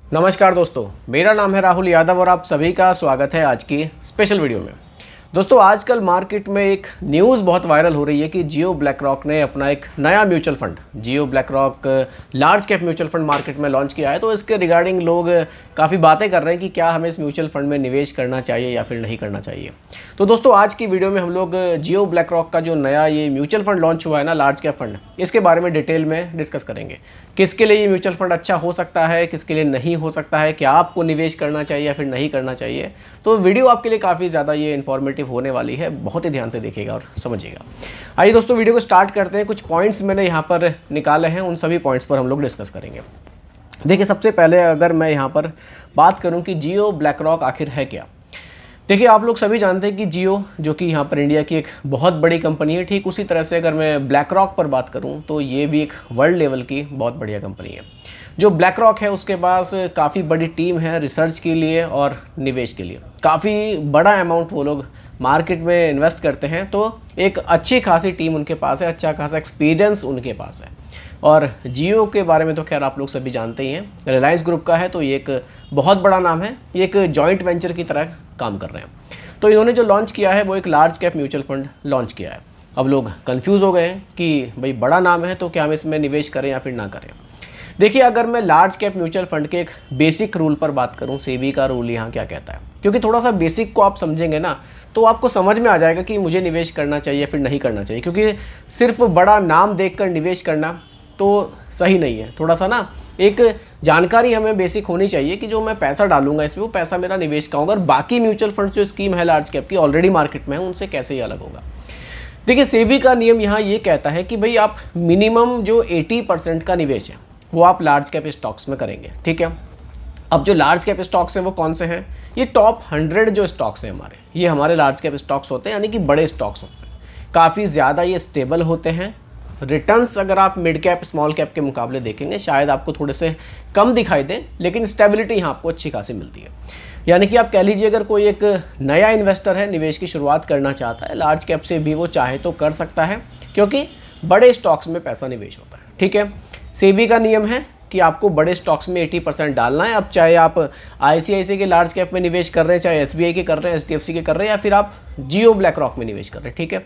नमस्कार दोस्तों, मेरा नाम है राहुल यादव और आप सभी का स्वागत है आज की स्पेशल वीडियो में। दोस्तों, आजकल मार्केट में एक न्यूज़ बहुत वायरल हो रही है कि जियो ब्लैक रॉक ने अपना एक नया mutual fund Jio BlackRock large cap mutual fund market में लॉन्च किया है। तो इसके रिगार्डिंग लोग काफ़ी बातें कर रहे हैं कि क्या हमें इस म्यूचुअल फंड में निवेश करना चाहिए या फिर नहीं करना चाहिए। तो दोस्तों, आज की वीडियो में हम लोग जियो ब्लैक रॉक का जो नया ये म्यूचुअल फंड लॉन्च हुआ है ना, लार्ज कैप फंड, इसके बारे में डिटेल में डिस्कस करेंगे। किसके लिए ये म्यूचुअल फंड अच्छा हो सकता है, किसके लिए नहीं हो सकता है, क्या आपको निवेश करना चाहिए या फिर नहीं करना चाहिए। तो वीडियो आपके लिए काफ़ी ज़्यादा ये इन्फॉर्मेटिव होने वाली है, बहुत ही ध्यान से देखिएगा और समझिएगा। आइए दोस्तों, वीडियो को स्टार्ट करते हैं। कुछ पॉइंट्स मैंने यहाँ पर निकाले हैं, उन सभी पॉइंट्स पर हम लोग डिस्कस करेंगे। देखिए, सबसे पहले अगर मैं यहाँ पर बात करूँ कि जियो ब्लैक रॉक आखिर है क्या। देखिए, आप लोग सभी जानते हैं कि जियो जो कि यहाँ पर इंडिया की एक बहुत बड़ी कंपनी है, ठीक उसी तरह से अगर मैं ब्लैक रॉक पर बात करूँ तो ये भी एक वर्ल्ड लेवल की बहुत बढ़िया कंपनी है। जो ब्लैक रॉक है उसके पास काफ़ी बड़ी टीम है रिसर्च के लिए और निवेश के लिए। काफ़ी बड़ा अमाउंट वो लोग मार्केट में इन्वेस्ट करते हैं, तो एक अच्छी खासी टीम उनके पास है, अच्छा खासा एक्सपीरियंस उनके पास है। और जियो के बारे में तो खैर आप लोग सभी जानते ही हैं, रिलायंस ग्रुप का है, तो ये एक बहुत बड़ा नाम है, ये एक जॉइंट वेंचर की तरह काम कर रहे हैं। तो इन्होंने जो लॉन्च किया है वो एक large cap mutual fund launch किया है। अब लोग कंफ्यूज हो गए हैं कि भाई बड़ा नाम है तो क्या हम इसमें निवेश करें या फिर ना करें। देखिए, अगर मैं लार्ज कैप म्यूचुअल फंड के एक बेसिक रूल पर बात करूं, सेबी का रूल यहाँ क्या कहता है, क्योंकि थोड़ा सा बेसिक को आप समझेंगे ना तो आपको समझ में आ जाएगा कि मुझे निवेश करना चाहिए या फिर नहीं करना चाहिए। क्योंकि सिर्फ बड़ा नाम देखकर निवेश करना तो सही नहीं है। थोड़ा सा ना एक जानकारी हमें बेसिक होनी चाहिए कि जो मैं पैसा डालूंगा इसमें वो पैसा मेरा निवेश का होगा और बाकी म्यूचुअल फंड्स जो स्कीम है लार्ज कैप की ऑलरेडी मार्केट में है उनसे कैसे ही अलग होगा। देखिए, सेबी का नियम यहाँ ये कहता है कि भाई आप मिनिमम जो 80% का निवेश है वो आप लार्ज कैप स्टॉक्स में करेंगे, ठीक है। अब जो लार्ज कैप स्टॉक्स हैं वो कौन से हैं, ये टॉप 100 जो स्टॉक्स हैं हमारे, ये हमारे लार्ज कैप स्टॉक्स होते हैं, यानी कि बड़े स्टॉक्स होते हैं। काफ़ी ज़्यादा ये स्टेबल होते हैं। रिटर्न्स अगर आप मिड कैप स्मॉल कैप के मुकाबले देखेंगे शायद आपको थोड़े से कम दिखाई दें, लेकिन स्टेबिलिटी यहाँ आपको अच्छी खासी मिलती है। यानी कि आप कह लीजिए अगर कोई एक नया इन्वेस्टर है, निवेश की शुरुआत करना चाहता है, लार्ज कैप से भी वो चाहे तो कर सकता है, क्योंकि बड़े स्टॉक्स में पैसा निवेश होता है, ठीक है। सेबी का नियम है कि आपको बड़े स्टॉक्स में 80% डालना है। अब चाहे आप आईसीआईसीआई के लार्ज कैप में निवेश कर रहे हैं, चाहे एसबीआई के कर रहे हैं, एचडीएफसी के कर रहे हैं, या फिर आप जियो ब्लैक रॉक में निवेश कर रहे हैं, ठीक है,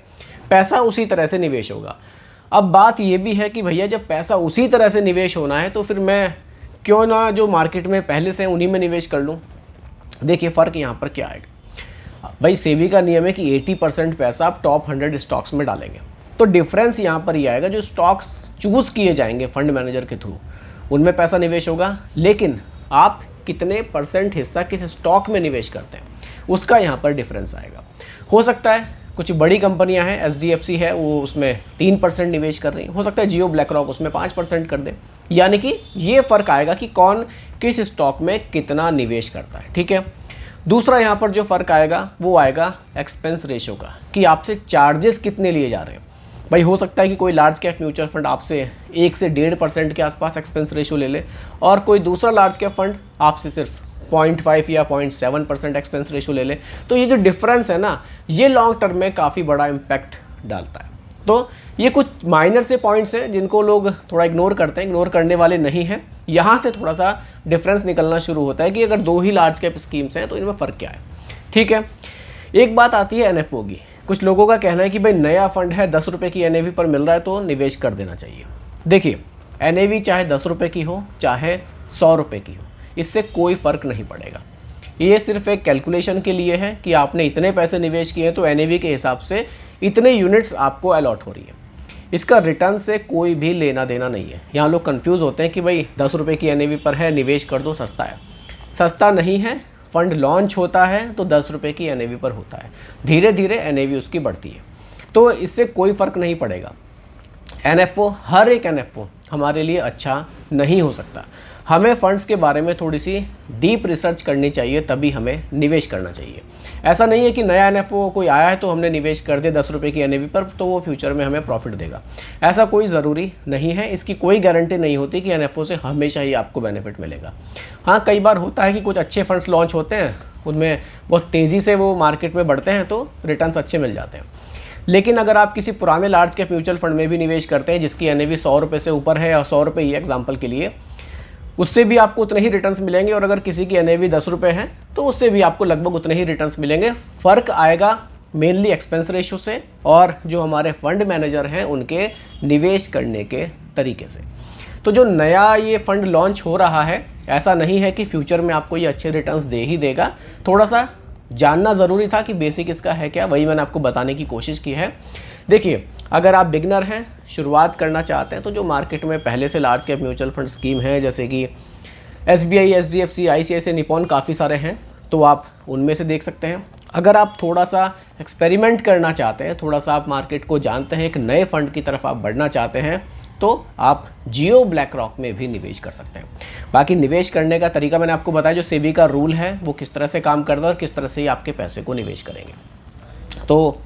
पैसा उसी तरह से निवेश होगा। अब बात ये भी है कि भैया जब पैसा उसी तरह से निवेश होना है तो फिर मैं क्यों ना जो मार्केट में पहले से उन्हीं में निवेश कर लूँ। देखिए, फ़र्क यहाँ पर क्या आएगा। भाई, सेबी का नियम है कि 80% पैसा आप टॉप 100 स्टॉक्स में डालेंगे, तो डिफरेंस यहाँ पर यह आएगा जो स्टॉक्स चूज़ किए जाएंगे फंड मैनेजर के थ्रू उनमें पैसा निवेश होगा, लेकिन आप कितने % हिस्सा किस स्टॉक में निवेश करते हैं उसका यहाँ पर डिफरेंस आएगा। हो सकता है कुछ बड़ी कंपनियां हैं, एचडीएफसी है, वो उसमें 3% निवेश कर रही हैं, हो सकता है जियो ब्लैक रॉक उसमें 5% कर दे। यानी कि ये फ़र्क आएगा कि कौन किस स्टॉक में कितना निवेश करता है, ठीक है। दूसरा यहाँ पर जो फ़र्क आएगा वो आएगा एक्सपेंस रेशो का, कि आपसे चार्जेस कितने लिए जा रहे हैं। भाई, हो सकता है कि कोई लार्ज कैप म्यूचुअल फंड आपसे 1 से 1.5% के आसपास एक्सपेंस रेशो ले ले और कोई दूसरा लार्ज कैप फंड आपसे सिर्फ 0.5 या 0.7% एक्सपेंस रेशो ले ले। तो ये जो डिफरेंस है ना, ये लॉन्ग टर्म में काफ़ी बड़ा इम्पैक्ट डालता है। तो ये कुछ माइनर से पॉइंट्स हैं जिनको लोग थोड़ा इग्नोर करते हैं, इग्नोर करने वाले नहीं हैं। यहाँ से थोड़ा सा डिफरेंस निकलना शुरू होता है कि अगर दो ही लार्ज कैप स्कीम्स हैं तो इनमें फ़र्क क्या है, ठीक है। एक बात आती है एनएफओ की। कुछ लोगों का कहना है कि भाई नया फंड है, 10 रुपये की एनएवी पर मिल रहा है तो निवेश कर देना चाहिए। देखिए, एनएवी चाहे 10 रुपये की हो चाहे 100 रुपये की हो, इससे कोई फ़र्क नहीं पड़ेगा। ये सिर्फ एक कैलकुलेशन के लिए है कि आपने इतने पैसे निवेश किए तो एनएवी के हिसाब से इतने यूनिट्स आपको अलॉट हो रही है। इसका रिटर्न से कोई भी लेना देना नहीं है। यहाँ लोग कंफ्यूज होते हैं कि भाई 10 रुपये की एनएवी पर है, निवेश कर दो, सस्ता है। सस्ता नहीं है। फंड लॉन्च होता है तो 10 रुपये की एनएवी पर होता है, धीरे धीरे एनएवी उसकी बढ़ती है, तो इससे कोई फ़र्क नहीं पड़ेगा। एनएफओ, हर एक एनएफओ हमारे लिए अच्छा नहीं हो सकता। हमें फ़ंड्स के बारे में थोड़ी सी डीप रिसर्च करनी चाहिए, तभी हमें निवेश करना चाहिए। ऐसा नहीं है कि नया एनएफओ कोई आया है तो हमने निवेश कर दिया 10 रुपये की एनएवी पर तो वो फ्यूचर में हमें प्रॉफिट देगा, ऐसा कोई ज़रूरी नहीं है। इसकी कोई गारंटी नहीं होती कि एनएफओ से हमेशा ही आपको बेनिफिट मिलेगा। हाँ, कई बार होता है कि कुछ अच्छे फंड्स लॉन्च होते हैं, उनमें बहुत तेज़ी से वो मार्केट में बढ़ते हैं तो रिटर्न्स अच्छे मिल जाते हैं। लेकिन अगर आप किसी पुराने लार्ज कैप म्यूचुअल फंड में भी निवेश करते हैं जिसकी एनएवी 100 रुपये से ऊपर है या 100 रुपये ही एग्जाम्पल के लिए, उससे भी आपको उतने ही रिटर्न्स मिलेंगे, और अगर किसी की NAV 10 रुपये हैं तो उससे भी आपको लगभग उतने ही रिटर्न्स मिलेंगे। फ़र्क आएगा मेनली एक्सपेंस रेशियो से और जो हमारे फंड मैनेजर हैं उनके निवेश करने के तरीके से। तो जो नया ये फंड लॉन्च हो रहा है, ऐसा नहीं है कि फ्यूचर में आपको ये अच्छे रिटर्न्स दे ही देगा। थोड़ा सा जानना ज़रूरी था कि बेसिक इसका है क्या, वही मैंने आपको बताने की कोशिश की है। देखिए, अगर आप बिगनर हैं, शुरुआत करना चाहते हैं, तो जो मार्केट में पहले से large cap mutual fund scheme है जैसे कि SBI, HDFC, ICICI, निपॉन, काफ़ी सारे हैं, तो आप उनमें से देख सकते हैं। अगर आप थोड़ा सा एक्सपेरिमेंट करना चाहते हैं, थोड़ा सा आप मार्केट को जानते हैं, एक नए फंड की तरफ आप बढ़ना चाहते हैं, तो आप जियो ब्लैक रॉक में भी निवेश कर सकते हैं। बाकी निवेश करने का तरीका मैंने आपको बताया, जो सेबी का रूल है वो किस तरह से काम करता है और किस तरह से आपके पैसे को निवेश करेंगे। तो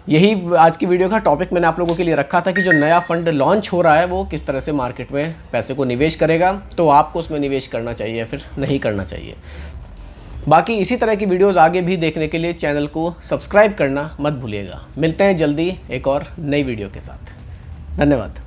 यही आज की वीडियो का टॉपिक मैंने आप लोगों के लिए रखा था कि जो नया फंड लॉन्च हो रहा है वो किस तरह से मार्केट में पैसे को निवेश करेगा, तो आपको उसमें निवेश करना चाहिए या फिर नहीं करना चाहिए। बाकी इसी तरह की वीडियोस आगे भी देखने के लिए चैनल को सब्सक्राइब करना मत भूलिएगा। मिलते हैं जल्दी एक और नई वीडियो के साथ। धन्यवाद।